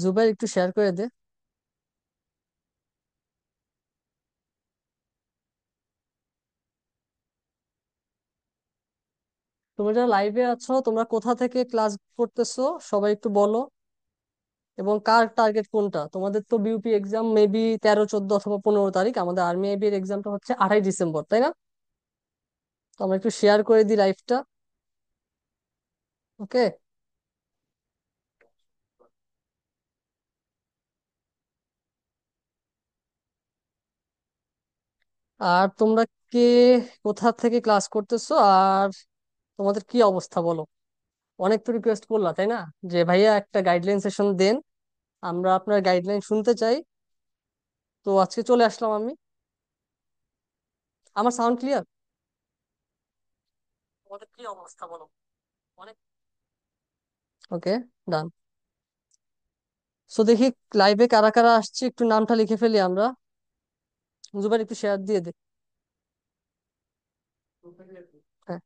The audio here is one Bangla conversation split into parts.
জুবাইর একটু শেয়ার করে দে। তোমরা যারা লাইভে আছো তোমরা কোথা থেকে ক্লাস করতেছো সবাই একটু বলো। এবং কার টার্গেট কোনটা? তোমাদের তো বিউপি এক্সাম মেবি 13, 14 অথবা 15 তারিখ, আমাদের আর্মি আইবি এর এক্সামটা হচ্ছে 28 ডিসেম্বর, তাই না? তো আমরা একটু শেয়ার করে দিই লাইভটা। ওকে। আর তোমরা কে কোথা থেকে ক্লাস করতেছো, আর তোমাদের কি অবস্থা বলো? অনেক তো রিকোয়েস্ট করলা, তাই না, যে ভাইয়া একটা গাইডলাইন সেশন দেন, আমরা আপনার গাইডলাইন শুনতে চাই। তো আজকে চলে আসলাম আমি। আমার সাউন্ড ক্লিয়ার? তোমাদের কি অবস্থা বলো? অনেক। ওকে, ডান। সো দেখি লাইভে কারা কারা আসছে, একটু নামটা লিখে ফেলি আমরা। জুবাইর একটু শেয়ার দিয়ে দে। হ্যাঁ,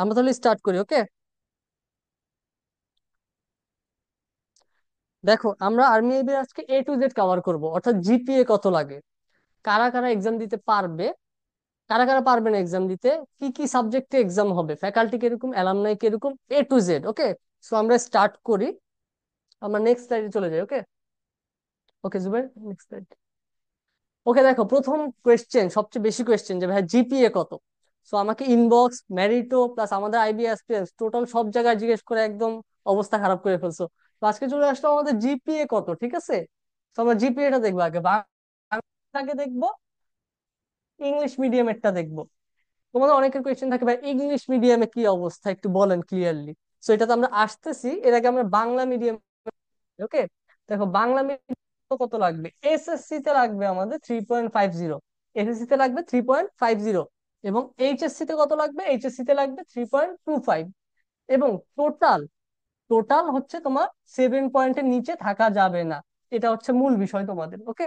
আমরা তাহলে স্টার্ট করি। ওকে, দেখো আমরা আর্মি এর আজকে A to Z কভার করব, অর্থাৎ জিপিএ কত লাগে, কারা কারা এক্সাম দিতে পারবে, কারা কারা পারবে না এক্সাম দিতে, কি কি সাবজেক্টে এক্সাম হবে, ফ্যাকাল্টি কিরকম, অ্যালামনাই কিরকম, A to Z। Okay, so আমরা স্টার্ট করি। আমরা নেক্সট স্লাইডে চলে যাই। ওকে। ওকে জুবাইর, নেক্সট স্লাইড। ওকে, দেখো প্রথম কোয়েশ্চেন, সবচেয়ে বেশি কোয়েশ্চেন যে ভাই জিপিএ কত। সো আমাকে ইনবক্স, ম্যারিটো প্লাস আমাদের আইবি অ্যাসপিরেন্টস টোটাল সব জায়গায় জিজ্ঞেস করে একদম অবস্থা খারাপ করে ফেলছো। তো আজকে চলে আসলো আমাদের জিপিএ কত, ঠিক আছে? তো আমরা জিপিএটা দেখবো আগে, বাংলাটাকে দেখবো, ইংলিশ মিডিয়ামেরটা দেখবো। তোমাদের অনেকের কোয়েশ্চেন থাকে ভাই ইংলিশ মিডিয়ামে কি অবস্থা একটু বলেন ক্লিয়ারলি। সো এটা তো আমরা আসতেছি, এর আগে আমরা বাংলা মিডিয়াম। ওকে, দেখো বাংলা মিডিয়াম কত লাগবে, এসএসসি তে লাগবে আমাদের 3.50, এসএসসি তে লাগবে 3.50, এবং এইচএসসি তে কত লাগবে, এইচএসসি তে লাগবে 3.25, এবং টোটাল, টোটাল হচ্ছে তোমার 7 পয়েন্টের নিচে থাকা যাবে না। এটা হচ্ছে মূল বিষয় তোমাদের। ওকে,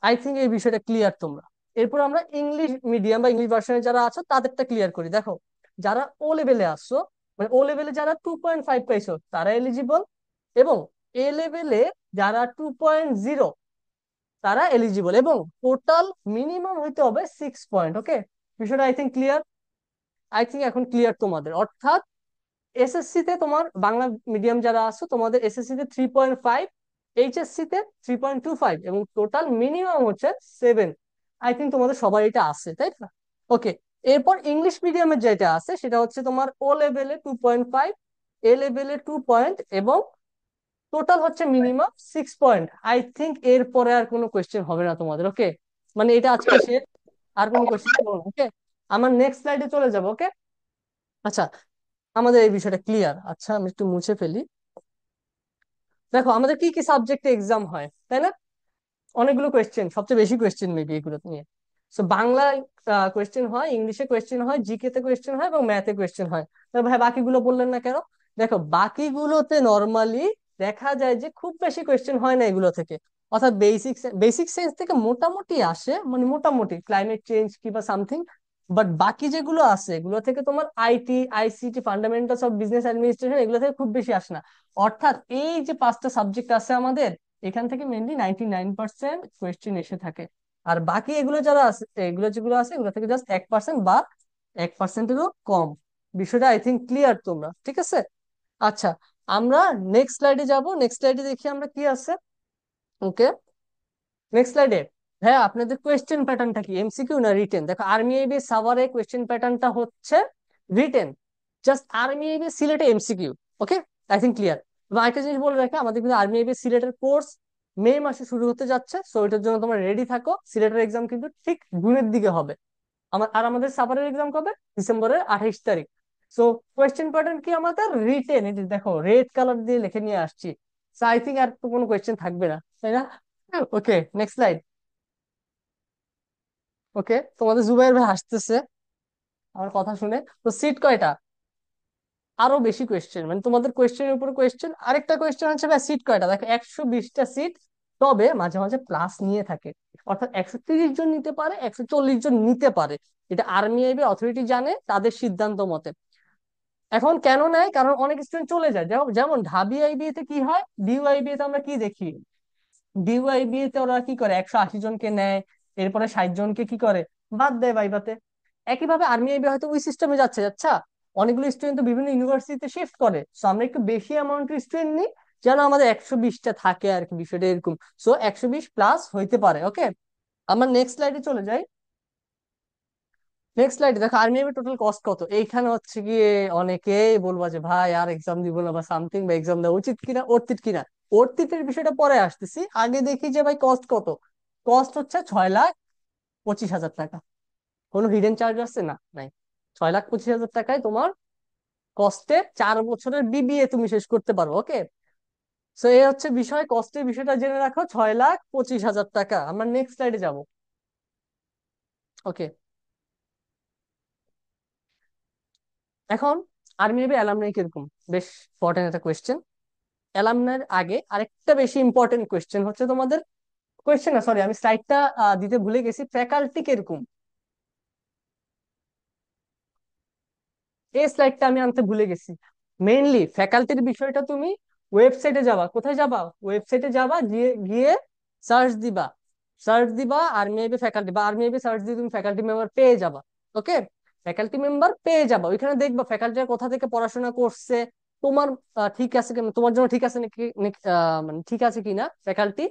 আই থিঙ্ক এই বিষয়টা ক্লিয়ার তোমরা। এরপর আমরা ইংলিশ মিডিয়াম বা ইংলিশ ভার্সনে যারা আছো তাদেরটা ক্লিয়ার করি। দেখো যারা ও লেভেলে আসছো, মানে ও লেভেলে যারা 2.5 পাইছো তারা এলিজিবল, এবং এ লেভেলে যারা 2.0 তারা এলিজিবল, এবং টোটাল মিনিমাম হইতে হবে 6 পয়েন্ট। ওকে, বিষয়টা I think clear. I think এখন ক্লিয়ার তোমাদের, অর্থাৎ এসএসসি তে তোমার বাংলা মিডিয়াম যারা আছো তোমাদের এসএসসি তে 3.5, এইচএসসি তে 3.25, এবং টোটাল মিনিমাম হচ্ছে 7। আই থিঙ্ক তোমাদের সবার এটা আছে, তাই না? ওকে, এরপর ইংলিশ মিডিয়ামের যেটা আছে সেটা হচ্ছে তোমার ও লেভেলে 2.5, এ লেভেলে 2 পয়েন্ট, এবং টোটাল হচ্ছে মিনিমাম 6 পয়েন্ট। আই থিঙ্ক এরপরে আর কোনো কোয়েশ্চেন হবে না তোমাদের। ওকে, মানে এটা আজকে শেষ, আর কোনো কোয়েশ্চেন করবো না। ওকে, আমার নেক্সট স্লাইডে চলে যাবো। ওকে, আচ্ছা, আমাদের এই বিষয়টা ক্লিয়ার। আচ্ছা আমি একটু মুছে ফেলি। দেখো আমাদের কি কি সাবজেক্টে এক্সাম হয়, তাই না? অনেকগুলো কোয়েশ্চেন, সবচেয়ে বেশি কোয়েশ্চেন মেবি এগুলো নিয়ে। সো বাংলায় কোয়েশ্চেন হয়, ইংলিশে কোয়েশ্চেন হয়, জিকে তে কোয়েশ্চেন হয়, এবং ম্যাথে কোয়েশ্চেন হয়। তো ভাই বাকিগুলো বললেন না কেন? দেখো বাকিগুলোতে নর্মালি দেখা যায় যে খুব বেশি কোয়েশ্চেন হয় না এগুলো থেকে, অর্থাৎ বেসিক, বেসিক সায়েন্স থেকে মোটামুটি আসে, মানে মোটামুটি ক্লাইমেট চেঞ্জ কিংবা সামথিং। বাট বাকি যেগুলো আছে এগুলো থেকে তোমার IT, ICT, fundamentals of business administration, এগুলো থেকে খুব বেশি আসে না। অর্থাৎ এই যে পাঁচটা সাবজেক্ট আছে আমাদের, এখান থেকে মেনলি 99% কোয়েশ্চেন এসে থাকে। আর বাকি এগুলো যারা আছে, এগুলো যেগুলো আছে এগুলো থেকে জাস্ট 1% বা 1%-এরও কম। বিষয়টা আই থিঙ্ক ক্লিয়ার তোমরা, ঠিক আছে? আচ্ছা, আমরা নেক্সট স্লাইডে যাব। নেক্সট স্লাইডে দেখি আমরা কি আছে। ওকে, নেক্সট স্লাইডে, হ্যাঁ আপনাদের কোয়েশ্চেন প্যাটার্নটা কি, এমসিকিউ না রিটেন? দেখো আর্মি আইবি সাভারে কোয়েশ্চেন প্যাটার্নটা হচ্ছে রিটেন, জাস্ট আর্মি আইবি সিলেটে MCQ. Okay, I think clear. এবং আরেকটা জিনিস বলে রাখি, আমাদের কিন্তু আর্মি আইবি সিলেটের কোর্স মে মাসে শুরু হতে যাচ্ছে, সো এটার জন্য তোমরা রেডি থাকো। সিলেটের এক্সাম কিন্তু ঠিক জুনের দিকে হবে। আর আমাদের সাভারের এক্সাম কবে, ডিসেম্বরের 28 তারিখ। সো কোয়েশ্চেন প্যাটার্ন কি আমাদের রিটেন, এটা দেখো রেড কালার দিয়ে লিখে নিয়ে আসছি। সো আই থিঙ্ক আর তো কোনো কোয়েশ্চেন থাকবে না, তাই না? ওকে, নেক্সট স্লাইড। ওকে, তোমাদের জুবাইর ভাই হাসতেছে আমার কথা শুনে। তো সিট কয়টা? আরো বেশি কোয়েশ্চেন, মানে তোমাদের কোয়েশ্চেনের উপর কোয়েশ্চেন। আরেকটা কোয়েশ্চেন হচ্ছে ভাই সিট কয়টা, দেখো 120টা সিট। তবে মাঝে মাঝে প্লাস নিয়ে থাকে। অর্থাৎ 130 জন নিতে পারে, 140 জন নিতে পারে। এটা আর্মি আইবি অথরিটি জানে, তাদের সিদ্ধান্ত মতে। এখন কেন নেয়? কারণ অনেক স্টুডেন্ট চলে যায়। যেমন যেমন ঢাবি আইবিএ তে কি হয়, ডিইউআইবিএ তে আমরা কি দেখি, ডিইউআইবিএ তে ওরা কি করে, 180 জনকে নেয়, এরপরে 60 জনকে কি করে, বাদ দেয় ভাইভাতে। একইভাবে আর্মি আইবি হয়তো ওই সিস্টেমে যাচ্ছে। আচ্ছা, অনেকগুলো স্টুডেন্ট তো বিভিন্ন ইউনিভার্সিটিতে শিফট করে, সো আমরা একটু বেশি অ্যামাউন্টের স্টুডেন্ট নিই, যেন আমাদের 120টা থাকে আর কি, বিষয়টা এরকম। সো 120 প্লাস হইতে পারে। ওকে, আমরা নেক্সট স্লাইডে চলে যাই। নেক্সট স্লাইডে দেখো আর্মি এর টোটাল কস্ট কত। এইখানে হচ্ছে গিয়ে অনেকেই বলবা যে ভাই আর এক্সাম দিব না বা সামথিং, বা এক্সাম দেওয়া উচিত কিনা, অর্থিত কিনা। অর্থিতের বিষয়টা পরে আসতেছি, আগে দেখি যে ভাই কস্ট কত। কস্ট হচ্ছে 6,25,000 টাকা। কোনো হিডেন চার্জ আছে না, নাই। 6,25,000 টাকায় তোমার কস্টে 4 বছরের বিবিএ তুমি শেষ করতে পারো। ওকে, সো এই হচ্ছে বিষয়, কস্টের বিষয়টা জেনে রাখো, 6,25,000 টাকা। আমরা নেক্সট স্লাইডে যাব। ওকে, এখন আর্মি নেভি অ্যালামনাই কিরকম, বেশ ইম্পর্টেন্ট একটা কোয়েশ্চেন। অ্যালামনার আগে আরেকটা বেশি ইম্পর্টেন্ট কোয়েশ্চেন হচ্ছে তোমাদের, কোয়েশ্চেন না সরি, আমি স্লাইডটা দিতে ভুলে গেছি, ফ্যাকাল্টি কিরকম, এই স্লাইডটা আমি আনতে ভুলে গেছি। মেইনলি ফ্যাকাল্টির বিষয়টা তুমি ওয়েবসাইটে যাবা, কোথায় যাবা, ওয়েবসাইটে যাবা, গিয়ে গিয়ে সার্চ দিবা, সার্চ দিবা আর্মি আইবি ফ্যাকাল্টি, বা আর্মি আইবি সার্চ দিয়ে তুমি ফ্যাকাল্টি মেম্বার পেয়ে যাবা। ওকে, ফ্যাকাল্টি মেম্বার পেয়ে যাবা, ওইখানে দেখবা ফ্যাকাল্টিরা কোথা থেকে পড়াশোনা করছে, তোমার ঠিক আছে কিনা, তোমার জন্য ঠিক আছে নাকি, মানে ঠিক আছে কিনা ফ্যাকাল্টি।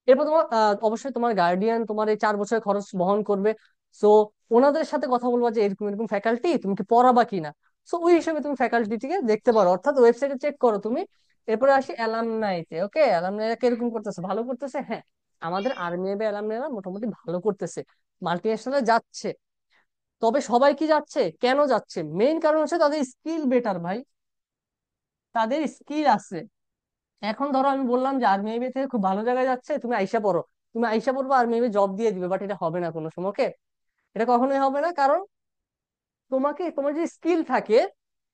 এরপর তোমার অবশ্যই তোমার গার্ডিয়ান তোমার এই 4 বছরের খরচ বহন করবে। সো ওনাদের সাথে কথা বলবা যে এরকম এরকম ফ্যাকাল্টি, তুমি কি পড়াবা কিনা। সো ওই হিসেবে তুমি ফ্যাকাল্টিটিকে দেখতে পারো, অর্থাৎ ওয়েবসাইটে চেক করো তুমি। এরপরে আসি অ্যালামনাইতে। ওকে, অ্যালামনাইরা কিরকম করতেছে, ভালো করতেছে, হ্যাঁ। আমাদের আর্মি বা অ্যালামনাইরা মোটামুটি ভালো করতেছে, মাল্টি ন্যাশনালে যাচ্ছে। তবে সবাই কি যাচ্ছে, কেন যাচ্ছে, মেইন কারণ হচ্ছে তাদের স্কিল বেটার ভাই, তাদের স্কিল আছে। এখন ধরো আমি বললাম যে আর্মি আইবি থেকে খুব ভালো জায়গায় যাচ্ছে, তুমি আইসা পড়ো, তুমি আইসা পড়বো, আর্মি আইবি জব দিয়ে দিবে, বাট এটা হবে না কোনো সময়। ওকে, এটা কখনোই হবে না, কারণ তোমাকে, তোমার যে স্কিল থাকে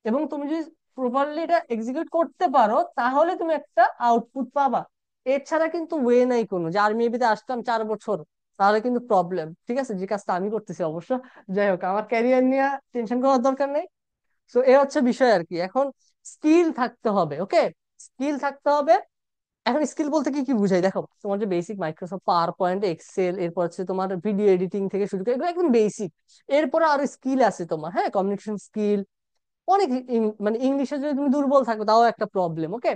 এবং তুমি যদি প্রপারলি এটা এক্সিকিউট করতে পারো, তাহলে তুমি একটা আউটপুট পাবা। এছাড়া কিন্তু ওয়ে নাই কোনো, যে আর্মি এবিতে আসলাম 4 বছর, তাহলে কিন্তু প্রবলেম। ঠিক আছে, যে কাজটা আমি করতেছি অবশ্য। যাই হোক, আমার ক্যারিয়ার নিয়ে টেনশন করার দরকার নেই। তো এ হচ্ছে বিষয় আর কি। এখন স্কিল থাকতে হবে। ওকে, স্কিল থাকতে হবে। এখন স্কিল বলতে কি কি বুঝাই দেখো, তোমার যে basic Microsoft PowerPoint, Excel, এরপর হচ্ছে তোমার ভিডিও এডিটিং থেকে শুরু করে, এগুলো একদম বেসিক। এরপরে আরো স্কিল আছে তোমার, হ্যাঁ, কমিউনিকেশন স্কিল, অনেক মানে ইংলিশে যদি তুমি দুর্বল থাকো তাও একটা প্রবলেম। ওকে,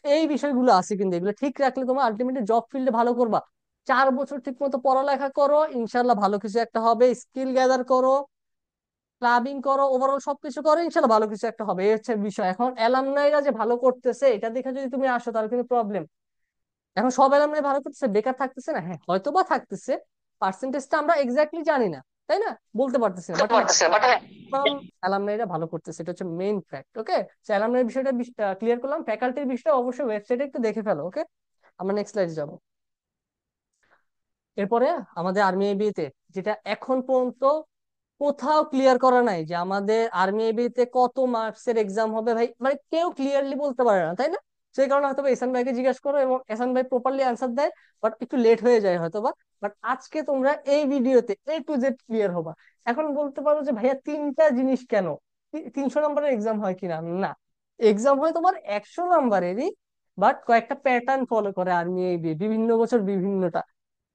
এই বিষয়গুলো আছে, কিন্তু এগুলো ঠিক রাখলে তোমার আলটিমেটলি জব ফিল্ডে ভালো করবা। 4 বছর ঠিক মতো পড়ালেখা করো, ইনশাল্লাহ ভালো কিছু একটা হবে। স্কিল গ্যাদার করো, ক্লাবিং করো, ওভারঅল সবকিছু করো, ইনশাল্লাহ ভালো কিছু একটা হবে। এই হচ্ছে বিষয়। এখন অ্যালামনাইরা যে ভালো করতেছে এটা দেখে যদি তুমি আসো, তাহলে কিন্তু প্রবলেম। এখন সব অ্যালামনাই ভালো করতেছে, বেকার থাকতেছে না, হ্যাঁ হয়তো বা থাকতেছে, পার্সেন্টেজটা আমরা এক্স্যাক্টলি জানি না, তাই না, বলতে পারতেছি না, বাট হ্যাঁ অ্যালামনাইরা ভালো করতেছে, এটা হচ্ছে মেইন ফ্যাক্ট। ওকে, অ্যালামনাই বিষয়টা ক্লিয়ার করলাম। ফ্যাকাল্টির বিষয়টা অবশ্যই ওয়েবসাইটে একটু দেখে ফেলো। ওকে, আমরা নেক্সট স্লাইডে যাবো। এরপরে আমাদের আর্মি এবিতে, যেটা এখন পর্যন্ত কোথাও ক্লিয়ার করা নাই, যে আমাদের আর্মি এবিতে কত মার্কস এর এক্সাম হবে ভাই, মানে কেউ ক্লিয়ারলি বলতে পারে না, তাই না। সেই কারণে হয়তো এসান ভাইকে জিজ্ঞাসা করো, এবং এসান ভাই প্রপারলি আনসার দেয়, বাট একটু লেট হয়ে যায় হয়তো বা। বাট আজকে তোমরা এই ভিডিওতে A to Z ক্লিয়ার হবা। এখন বলতে পারো যে ভাইয়া তিনটা জিনিস কেন, 300 নম্বরের এক্সাম হয় কিনা, না, এক্সাম হয় তোমার 100 নম্বরেরই, বাট কয়েকটা প্যাটার্ন ফলো করে আর্মি এবি, বিভিন্ন বছর বিভিন্নটা।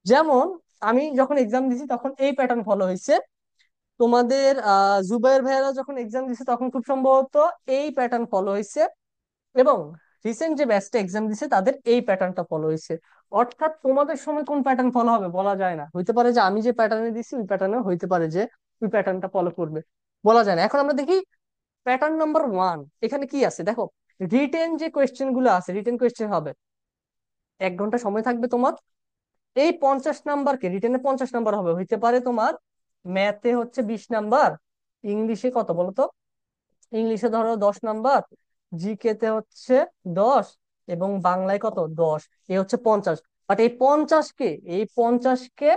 যেমন আমি যখন এক্সাম দিছি তখন এই প্যাটার্ন ফলো হয়েছে, তোমাদের জুবাইর ভাইয়ারা যখন এক্সাম দিছে তখন খুব সম্ভবত এই প্যাটার্ন ফলো হয়েছে, এবং রিসেন্ট যে ব্যাচটা এক্সাম দিছে তাদের এই প্যাটার্নটা ফলো হয়েছে। অর্থাৎ তোমাদের সময় কোন প্যাটার্ন ফলো হবে বলা যায় না, হইতে পারে যে আমি যে প্যাটার্নে দিছি ওই প্যাটার্নে, হইতে পারে যে ওই প্যাটার্নটা ফলো করবে, বলা যায় না। এখন আমরা দেখি প্যাটার্ন নাম্বার 1 এখানে কি আছে দেখো। রিটেন যে কোয়েশ্চেন গুলো আছে, রিটেন কোয়েশ্চেন হবে, 1 ঘন্টা সময় থাকবে তোমার। এই 50 নাম্বারকে, রিটেনে 50 নাম্বার হবে, হইতে পারে তোমার ম্যাথে হচ্ছে 20 নাম্বার, ইংলিশে কত বলো তো, ইংলিশে ধরো 10 নাম্বার, জিকে তে হচ্ছে 10, এবং বাংলায় কত 10, এ হচ্ছে 50। বাট এই পঞ্চাশকে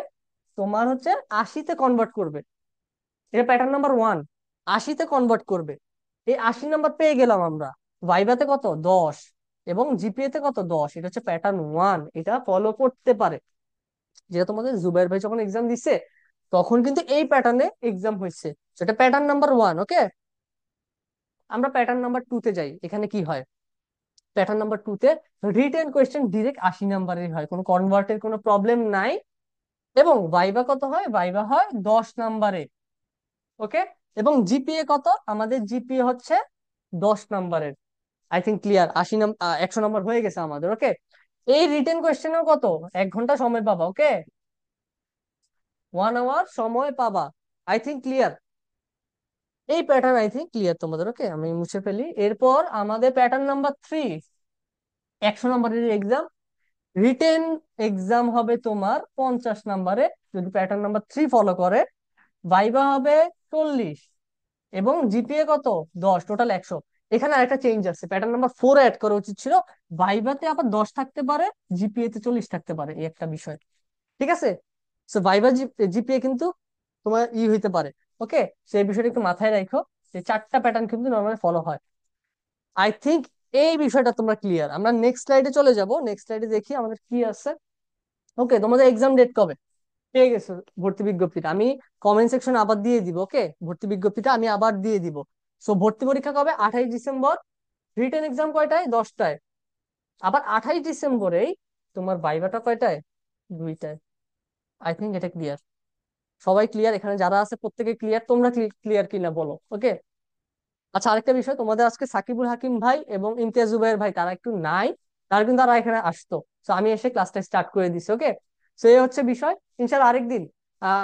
তোমার হচ্ছে 80-তে কনভার্ট করবে, এটা প্যাটার্ন নাম্বার 1। 80-তে কনভার্ট করবে, এই 80 নাম্বার পেয়ে গেলাম আমরা। ভাইভাতে কত 10, এবং জিপিএ তে কত 10, এটা হচ্ছে প্যাটার্ন 1, এটা ফলো করতে পারে। যেটা তোমাদের জুবাইর ভাই যখন এক্সাম দিছে তখন কিন্তু এই প্যাটার্নে এক্সাম হয়েছে, সেটা প্যাটার্ন নাম্বার 1। ওকে, আমরা প্যাটার্ন নাম্বার 2 তে যাই। এখানে কি হয়? প্যাটার্ন নাম্বার 2 তে রিটেন কোয়েশ্চেন ডিরেক্ট 80 নাম্বারের হয়, কোনো কনভার্টের কোনো প্রবলেম নাই। এবং ভাইবা কত হয়? ভাইবা হয় 10 নাম্বারে। ওকে, এবং জিপিএ কত? আমাদের জিপিএ হচ্ছে 10 নাম্বারের। I think clear. 100 নাম্বার হয়ে গেছে আমাদের। ওকে, এই রিটেন কোয়েশ্চেনের কত? 1 ঘন্টা সময় পাবা। ওকে, 1 আওয়ার সময় পাবা। I think clear. এই প্যাটার্ন আই থিঙ্ক ক্লিয়ার তোমাদের। ওকে, আমি মুছে ফেলি। এরপর আমাদের প্যাটার্ন নাম্বার 3, 100 নাম্বারের এক্সাম। রিটেন এক্সাম হবে তোমার 50 নাম্বারে, যদি প্যাটার্ন নাম্বার 3 ফলো করে। ভাইবা হবে 40, এবং জিপিএ কত? 10, টোটাল 100। এখানে আরেকটা চেঞ্জ আছে, প্যাটার্ন নাম্বার 4 অ্যাড করা উচিত ছিল। ভাইভাতে আবার 10 থাকতে পারে, জিপিএ তে 40 থাকতে পারে, এই একটা বিষয়। ঠিক আছে, সো ভাইবা জিপিএ কিন্তু তোমার হইতে পারে। ওকে, সেই বিষয়টা একটু মাথায় রাখো, যে 4টা প্যাটার্ন কিন্তু নর্মালি ফলো হয়। আই থিঙ্ক এই বিষয়টা তোমরা ক্লিয়ার। আমরা নেক্সট স্লাইডে চলে যাব। নেক্সট স্লাইডে দেখি আমাদের কি আছে। ওকে, তোমাদের এক্সাম ডেট কবে? পেয়ে গেছো ভর্তি বিজ্ঞপ্তিটা? আমি কমেন্ট সেকশনে আবার দিয়ে দিব। ওকে, ভর্তি বিজ্ঞপ্তিটা আমি আবার দিয়ে দিব। সো ভর্তি পরীক্ষা কবে? 28 ডিসেম্বর। রিটেন এক্সাম কয়টায়? 10টায়। আবার 28 ডিসেম্বরেই তোমার ভাইভাটা কয়টায়? 2টায়। আই থিঙ্ক এটা ক্লিয়ার। সবাই ক্লিয়ার? এখানে যারা আছে প্রত্যেকে ক্লিয়ার? তোমরা ক্লিয়ার কিনা বলো। ওকে, আচ্ছা, আরেকটা বিষয়, তোমাদের আজকে সাকিবুল হাকিম ভাই এবং ইমতিয়াজ জুবাইর ভাই তারা একটু নাই, তারা কিন্তু তারা এখানে আসতো। তো আমি এসে ক্লাসটা স্টার্ট করে দিছি। ওকে, তো এই হচ্ছে বিষয়। ইনশাল্লাহ আরেকদিন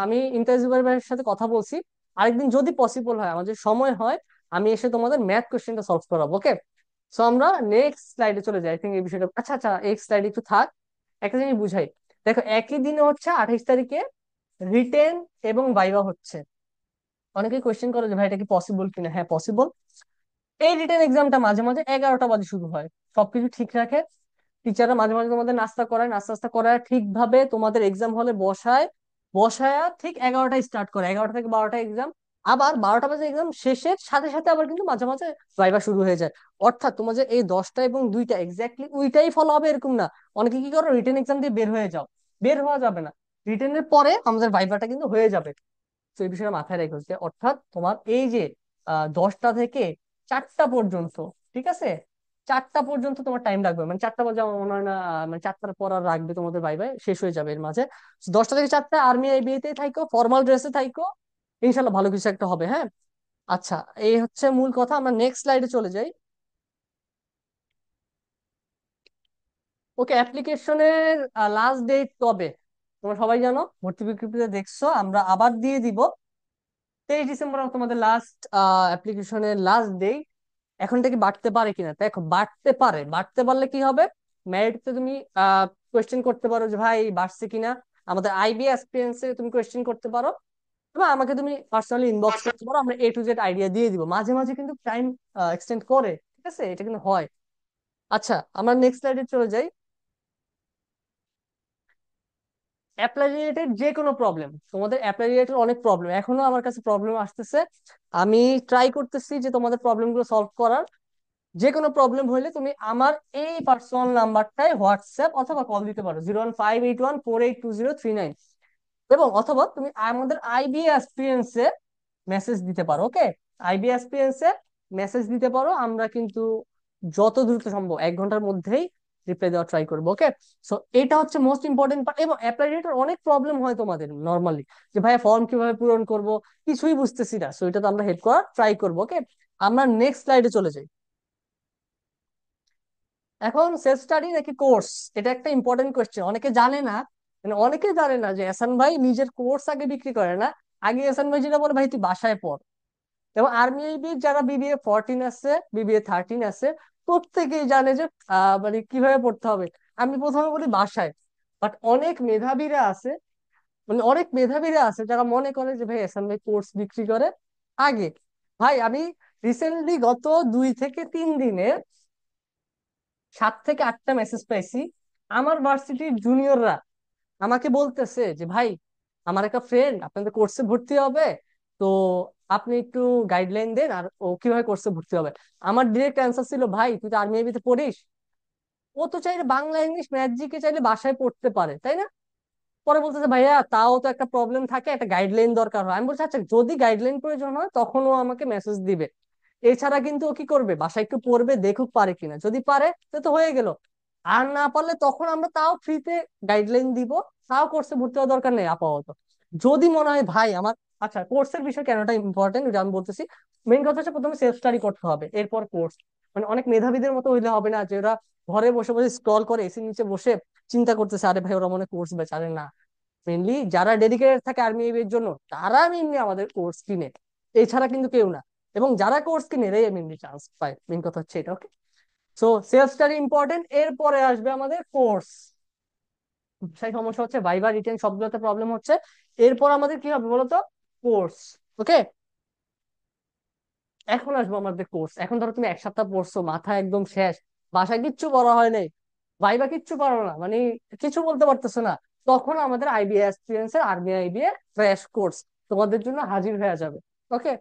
আমি ইমতিয়াজ জুবাইর ভাইয়ের সাথে কথা বলছি। আরেকদিন যদি পসিবল হয়, আমাদের সময় হয়, আমি এসে তোমাদের ম্যাথ কোশ্চেনটা সলভ করাবো। ওকে, সো আমরা নেক্সট স্লাইডে চলে যাই। আই থিঙ্ক এই বিষয়টা, আচ্ছা আচ্ছা, এই স্লাইডে একটু থাক, একটা জিনিস বুঝাই। দেখো, একই দিনে হচ্ছে 28 তারিখে রিটেন এবং ভাইভা হচ্ছে। অনেকে কোয়েশ্চেন করে যে ভাই এটা কি পসিবল কিনা। হ্যাঁ, পসিবল। এই রিটেন এক্সামটা মাঝে মাঝে 11টা বাজে শুরু হয়, সবকিছু ঠিক রাখে। টিচাররা মাঝে মাঝে তোমাদের নাস্তা করায়, নাস্তা নাস্তা করায় ঠিকভাবে তোমাদের এক্সাম হলে বসায়, বসায়া ঠিক 11টায় স্টার্ট করে, 11টা থেকে 12টা এক্সাম। আবার 12টা বাজে এক্সাম শেষের সাথে সাথে আবার কিন্তু মাঝে মাঝে ভাইবা শুরু হয়ে যায়। অর্থাৎ তোমার যে এই 10টা এবং 2টা এক্স্যাক্টলি ওইটাই ফলো হবে এরকম না। অনেকে কি করো, রিটেন এক্সাম দিয়ে বের হয়ে যাও। বের হওয়া যাবে না, রিটেনের পরে আমাদের ভাইবাটা কিন্তু হয়ে যাবে। তো এই বিষয়টা মাথায় রেখো, যে অর্থাৎ তোমার এই যে 10টা থেকে 4টা পর্যন্ত, ঠিক আছে, 4টা পর্যন্ত তোমার টাইম লাগবে। মানে 4টা বাজে আমার মনে হয় না, মানে 4টার পর আর রাখবে তোমাদের বাই বাই, শেষ হয়ে যাবে এর মাঝে। 10টা থেকে 4টা আর্মি আইবিএতে থাইকো, ফর্মাল ড্রেসে থাইকো, ইনশাল্লাহ ভালো কিছু একটা হবে। হ্যাঁ, আচ্ছা, এই হচ্ছে মূল কথা। আমরা নেক্সট স্লাইডে চলে যাই। ওকে, অ্যাপ্লিকেশনের লাস্ট ডেট কবে? তোমরা সবাই জানো, ভর্তি বিজ্ঞপ্তিতে দেখছো, আমরা আবার দিয়ে দিব। 23 ডিসেম্বর তোমাদের লাস্ট অ্যাপ্লিকেশনের লাস্ট ডেট। এখন থেকে বাড়তে পারে কিনা? দেখো, বাড়তে পারে। বাড়তে পারলে কি হবে, মেরিটতে তুমি কোয়েশ্চেন করতে পারো যে ভাই বাড়ছে কিনা। আমাদের আইবি এক্সপিরিয়েন্সে তুমি কোয়েশ্চেন করতে পারো, বা আমাকে তুমি পার্সোনালি ইনবক্স করতে পারো, আমরা A to Z আইডিয়া দিয়ে দিব। মাঝে মাঝে কিন্তু টাইম এক্সটেন্ড করে, ঠিক আছে, এটা কিন্তু হয়। আচ্ছা, আমরা নেক্সট স্লাইডে চলে যাই। অ্যাপ্লাই রিলেটেড যে কোনো প্রবলেম, তোমাদের অ্যাপ্লাই রিলেটেড অনেক প্রবলেম এখনো আমার কাছে প্রবলেম আসতেছে। আমি ট্রাই করতেছি যে তোমাদের প্রবলেমগুলো সলভ করার। যে কোনো প্রবলেম হইলে তুমি আমার এই পার্সোনাল নাম্বারটায় হোয়াটসঅ্যাপ অথবা কল দিতে পারো, 01581482039। এবং অথবা তুমি আমাদের আইবি এক্সপিরিয়েন্সে মেসেজ দিতে পারো। ওকে, আইবি এক্সপিরিয়েন্সে মেসেজ দিতে পারো, আমরা কিন্তু যত দ্রুত সম্ভব 1 ঘন্টার মধ্যেই রিপ্লাই দেওয়ার ট্রাই করবো। ওকে, সো এটা হচ্ছে মোস্ট ইম্পর্টেন্ট পার্ট। এবং অ্যাপ্লাই রিলেটেড অনেক প্রবলেম হয় তোমাদের নর্মালি, যে ভাই ফর্ম কিভাবে পূরণ করব, কিছুই বুঝতেছি না। সো এটা তো আমরা হেল্প করার ট্রাই করবো। ওকে, আমরা নেক্সট স্লাইডে চলে যাই। এখন সেলফ স্টাডি নাকি কোর্স, এটা একটা ইম্পর্টেন্ট কোয়েশ্চেন। অনেকে জানে না, মানে অনেকে জানে না যে এহসান ভাই নিজের কোর্স আগে বিক্রি করে না। আগে এহসান ভাই যেটা বলে, ভাই তুই বাসায় পড়। এবং আর্মি যারা BBA 14 আছে, BBA 13 আছে, প্রত্যেকেই জানে যে মানে কিভাবে পড়তে হবে। আমি প্রথমে বলি বাসায়। বাট অনেক মেধাবীরা আছে, মানে অনেক মেধাবীরা আছে যারা মনে করে যে ভাই এহসান ভাই কোর্স বিক্রি করে আগে। ভাই আমি রিসেন্টলি গত 2 থেকে 3 দিনে 7 থেকে 8টা মেসেজ পাইছি। আমার ভার্সিটির জুনিয়ররা আমাকে বলতেছে যে ভাই, আমার একটা ফ্রেন্ড আপনাদের কোর্সে ভর্তি হবে, তো আপনি একটু গাইডলাইন দেন আর ও কিভাবে কোর্সে ভর্তি হবে। আমার ডিরেক্ট অ্যান্সার ছিল, ভাই তুই তো আর্মি আইবিতে পড়িস, ও তো চাইলে বাংলা ইংলিশ ম্যাথ জিকে চাইলে বাসায় পড়তে পারে, তাই না? পরে বলতেছে ভাইয়া তাও তো একটা প্রবলেম থাকে, একটা গাইডলাইন দরকার হয়। আমি বলছি আচ্ছা যদি গাইডলাইন প্রয়োজন হয় তখন ও আমাকে মেসেজ দিবে। এছাড়া কিন্তু ও কি করবে, বাসায় একটু পড়বে দেখুক পারে কিনা, যদি পারে তো তো হয়ে গেল। আর না পারলে তখন আমরা তাও ফ্রিতে গাইডলাইন দিব, তাও কোর্সে ভর্তি হওয়ার দরকার নেই আপাতত। যদি মনে হয় ভাই আমার, আচ্ছা কোর্সের বিষয় কেনটা ইম্পর্টেন্ট আমি বলতেছি। মেইন কথা হচ্ছে প্রথমে সেলফ স্টাডি করতে হবে, এরপর কোর্স। মানে অনেক মেধাবীদের মতো হইলে হবে না যে ওরা ঘরে বসে বসে স্ক্রল করে এসির নিচে বসে চিন্তা করতেছে আরে ভাই ওরা মনে কোর্স বেচ, আরে না। মেনলি যারা ডেডিকেটেড থাকে আর্মি এর জন্য তারা মেনলি আমাদের কোর্স কিনে, এছাড়া কিন্তু কেউ না। এবং যারা কোর্স কিনে এরাই মেনলি চান্স পায়, মেন কথা হচ্ছে এটা, ওকে? সো সেলফ স্টাডি ইম্পর্টেন্ট, এরপরে আসবে আমাদের কোর্স। সেই সমস্যা হচ্ছে ভাইবা রিটেন সবগুলোতে প্রবলেম হচ্ছে। এরপর আমাদের কি হবে বলতো, কোর্স। ওকে, এখন আসবো আমাদের কোর্স। এখন ধরো তুমি এক সপ্তাহ পড়ছো, মাথা একদম শেষ, বাসায় কিচ্ছু পড়া হয় নাই, ভাইবা কিচ্ছু পারো না, মানে কিছু বলতে পারতেছো না, তখন আমাদের আইবিএ এক্সপিরিয়েন্স এর আর্মি আইবিএ ফ্রেশ কোর্স তোমাদের জন্য হাজির হয়ে যাবে। ওকে,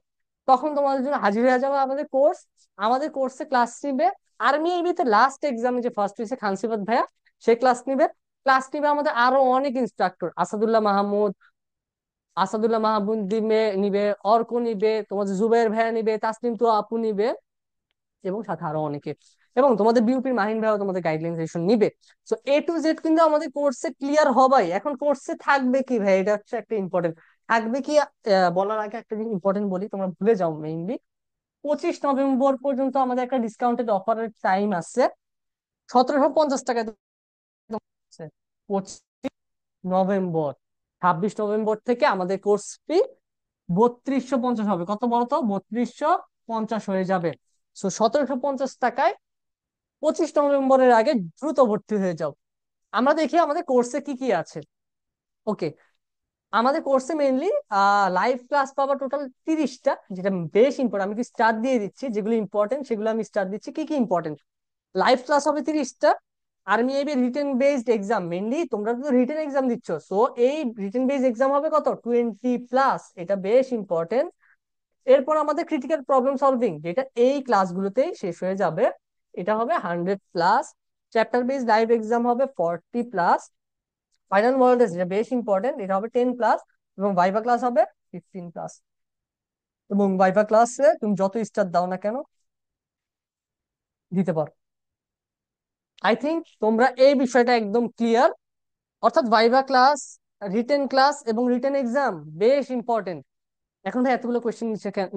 তখন তোমাদের জন্য হাজির হয়ে যাবে আমাদের কোর্স। আমাদের কোর্সে ক্লাস নিবে আর্মি আইবিএ তে লাস্ট এক্সামে যে ফার্স্ট হয়েছে খানসিফাত ভাইয়া, সে ক্লাস নিবে। ক্লাস নিবে আমাদের আরো অনেক ইনস্ট্রাক্টর, আসাদুল্লাহ মাহমুদ নিবে নিবে, অর্ক নিবে, তোমাদের জুবাইর ভাইয়া নিবে, তাসনিম তো আপু নিবে, এবং সাথে আরো অনেকে। এবং তোমাদের বিউপির মাহিন ভাইও তোমাদের গাইডলাইন সেশন নিবে। সো A to Z কিন্তু আমাদের কোর্সে ক্লিয়ার হবাই। এখন কোর্সে থাকবে কি ভাই, এটা হচ্ছে একটা ইম্পর্টেন্ট। থাকবে কি বলার আগে একটা জিনিস ইম্পর্টেন্ট বলি, তোমরা ভুলে যাও মেইনলি। 25 নভেম্বর পর্যন্ত আমাদের একটা ডিসকাউন্টেড অফারের টাইম আছে। 1750 টাকা। 25 নভেম্বর, 26 নভেম্বর থেকে আমাদের কোর্স ফি 3250 হবে। কত বলতো, 3250 হয়ে যাবে। সো 1750 টাকায় 25 নভেম্বরের আগে দ্রুত ভর্তি হয়ে যাও। আমরা দেখি আমাদের কোর্সে কি কি আছে। ওকে, আমাদের কোর্সে মেইনলি লাইভ ক্লাস পাবা টোটাল 30টা, যেটা বেশ ইম্পর্টেন্ট। আমি কি স্টার দিয়ে দিচ্ছি, যেগুলো ইম্পর্টেন্ট সেগুলো আমি স্টার দিচ্ছি, কি কি ইম্পর্টেন্ট। লাইভ ক্লাস হবে 30টা। Army A B written based exam, mainly তোমরা তো রিটেন এক্সাম দিচ্ছ, সো এই রিটেন বেসড এক্সাম হবে কত, 20+, এটা বেশ ইম্পর্টেন্ট। এরপর আমাদের ক্রিটিক্যাল প্রবলেম সলভিং, যেটা এই ক্লাসগুলোতেই শেষ হয়ে যাবে, এটা হবে 100+। চ্যাপ্টার বেসড লাইভ এক্সাম হবে 40+। ফাইনাল মডেল টেস্ট, যেটা বেশ ইম্পর্টেন্ট, এটা হবে 10+। এবং ভাইভা ক্লাস হবে 15+। এবং ভাইভা ক্লাসে তুমি যত স্টার দাও না কেন দিতে পারো। আই থিঙ্ক তোমরা এই বিষয়টা একদম ক্লিয়ার। অর্থাৎ ভাইভা ক্লাস, রিটেন ক্লাস এবং রিটেন এক্সাম বেশ ইম্পর্টেন্ট। এখন ভাই এতগুলো কোয়েশ্চেন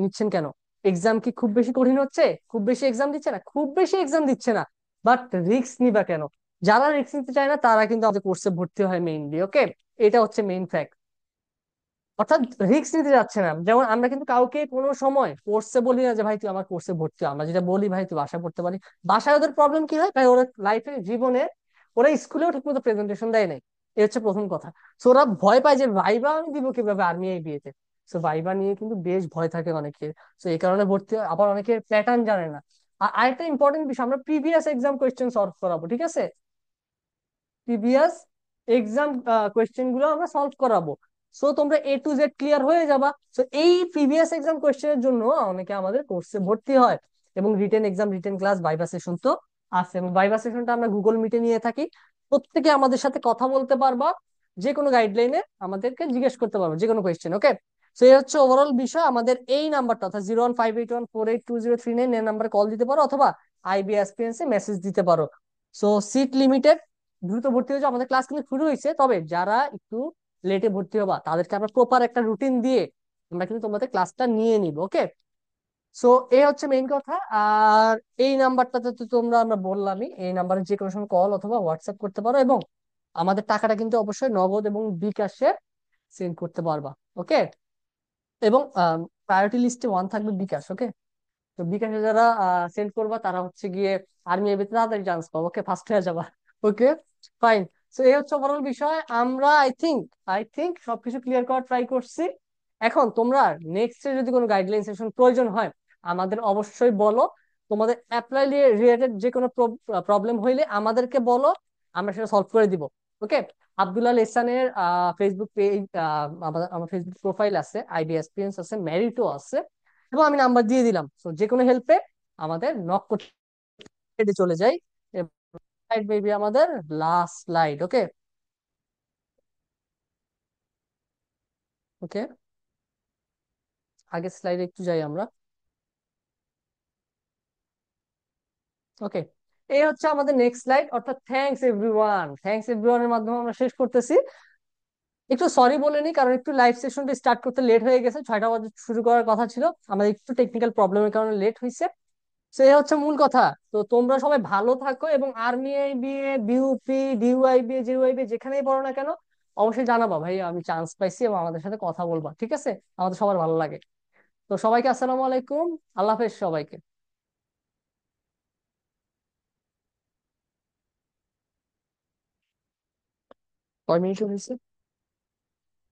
নিচ্ছেন কেন? এক্সাম কি খুব বেশি কঠিন হচ্ছে? খুব বেশি এক্সাম দিচ্ছে না? খুব বেশি এক্সাম দিচ্ছে না, বাট রিস্ক নিবা কেন? যারা রিস্ক নিতে চায় না তারা কিন্তু আমাদের কোর্সে ভর্তি হয় মেইনলি। ওকে, এটা হচ্ছে মেইন ফ্যাক্ট। অর্থাৎ রিস্ক নিতে যাচ্ছে না। যেমন আমরা কিন্তু কাউকে কোনো সময় কোর্সে বলি না যে ভাই তুই আমার কোর্সে ভর্তি হ। আমরা যেটা বলি ভাই তুই বাসায় পড়তে পারি। বাসায় ওদের প্রবলেম কি হয় ভাই, ওরা লাইফে জীবনে ওরা স্কুলেও ঠিকমতো প্রেজেন্টেশন দেয় নাই, এই হচ্ছে প্রথম কথা। সো ওরা ভয় পায় যে ভাইবা আমি দিব কিভাবে আর্মি এই বিয়েতে। সো ভাইবা নিয়ে কিন্তু বেশ ভয় থাকে অনেকের। সো এই কারণে ভর্তি হয়। আবার অনেকে প্যাটার্ন জানে না। আর আরেকটা ইম্পর্টেন্ট বিষয়, আমরা প্রিভিয়াস এক্সাম কোয়েশ্চেন সলভ করাবো, ঠিক আছে? প্রিভিয়াস এক্সাম কোয়েশ্চেন গুলো আমরা সলভ করাবো। সো তোমরা A to Z ক্লিয়ার হয়ে যাবা। সো এই প্রিভিয়াস এক্সাম কোয়েশ্চেনের জন্য অনেকে আমাদের কোর্সে ভর্তি হয়। এবং written exam, written class, viva session তো আছে। এবং ভাইভা সেশনটা আমরা গুগল মিটে নিয়ে থাকি। প্রত্যেকে আমাদের সাথে কথা বলতে পারবা, যে কোনো গাইডলাইনে আমাদেরকে জিজ্ঞেস করতে পারবো যে কোনো কোয়েশ্চেন। ওকে, তো এই হচ্ছে ওভারঅল বিষয়। আমাদের এই নাম্বারটা অর্থাৎ 01581482039 এর নাম্বারে কল দিতে পারো, অথবা আইবি এক্সপিরিয়েন্সে মেসেজ দিতে পারো। সো সিট লিমিটেড, দ্রুত ভর্তি হয়ে যাও। আমাদের ক্লাস কিন্তু শুরু হয়েছে, তবে যারা একটু লেটে ভর্তি হবা তাদেরকে আমরা প্রপার একটা রুটিন দিয়ে আমরা কিন্তু তোমাদের ক্লাসটা নিয়ে নিব। ওকে, সো এই হচ্ছে মেইন কথা। আর এই নাম্বারটাতে তো তোমরা, আমরা বললামই, এই নাম্বারে যে কোনো সময় কল অথবা হোয়াটসঅ্যাপ করতে পারো। এবং আমাদের টাকাটা কিন্তু অবশ্যই নগদ এবং বিকাশে সেন্ড করতে পারবা। ওকে, এবং প্রায়োরিটি লিস্টে 1 থাকবে বিকাশ। ওকে, তো বিকাশে যারা সেন্ড করবা তারা হচ্ছে গিয়ে আর্মি এর ভিতরে তাড়াতাড়ি চান্স পাবো। ওকে, ফার্স্ট হয়ে যাবা। ওকে, ফাইন। সো এই হচ্ছে ওভারঅল বিষয়। আমরা আই থিংক সবকিছু ক্লিয়ার করার ট্রাই করছি। এখন তোমরা নেক্সট এ যদি কোনো গাইডলাইন সেশন প্রয়োজন হয় আমাদের অবশ্যই বলো। তোমাদের অ্যাপ্লাই রিলেটেড যে কোনো প্রবলেম হইলে আমাদেরকে বলো, আমরা সেটা সলভ করে দিব। ওকে, আব্দুল্লাহ এহসানের ফেসবুক পেজ, আমার ফেসবুক প্রোফাইল আছে, আইবি এক্সপিরিয়েন্স আছে, মেরিটও আছে, এবং আমি নাম্বার দিয়ে দিলাম। তো যে কোনো হেল্পে আমাদের নক করতে চলে যাই। স্লাইড মেবি আমাদের লাস্ট স্লাইড। ওকে, ওকে, আগের স্লাইডে একটু যাই আমরা। ওকে, এই হচ্ছে আমাদের নেক্সট স্লাইড, অর্থাৎ থ্যাঙ্কস এভরিওয়ান। থ্যাঙ্কস এভরিওয়ান এর মাধ্যমে আমরা শেষ করতেছি। একটু সরি বলে নি, কারণ একটু লাইভ সেশনটা স্টার্ট করতে লেট হয়ে গেছে, 6টা বাজে শুরু করার কথা ছিল, আমাদের একটু টেকনিক্যাল প্রবলেমের কারণে লেট হয়েছে। তো এই হচ্ছে মূল কথা। তো তোমরা সবাই ভালো থাকো, এবং আর্মি বিএ, বিউপি, ডিউআইবি, জিউআইবি যেখানেই পড়ো না কেন, অবশ্যই জানাবা ভাই আমি চান্স পাইছি, এবং আমাদের সাথে কথা বলবা, ঠিক আছে? আমাদের সবার ভালো লাগে। তো সবাইকে আসসালামু আলাইকুম, আল্লাহ হাফেজ সবাইকে। কয় মিনিট হয়েছে?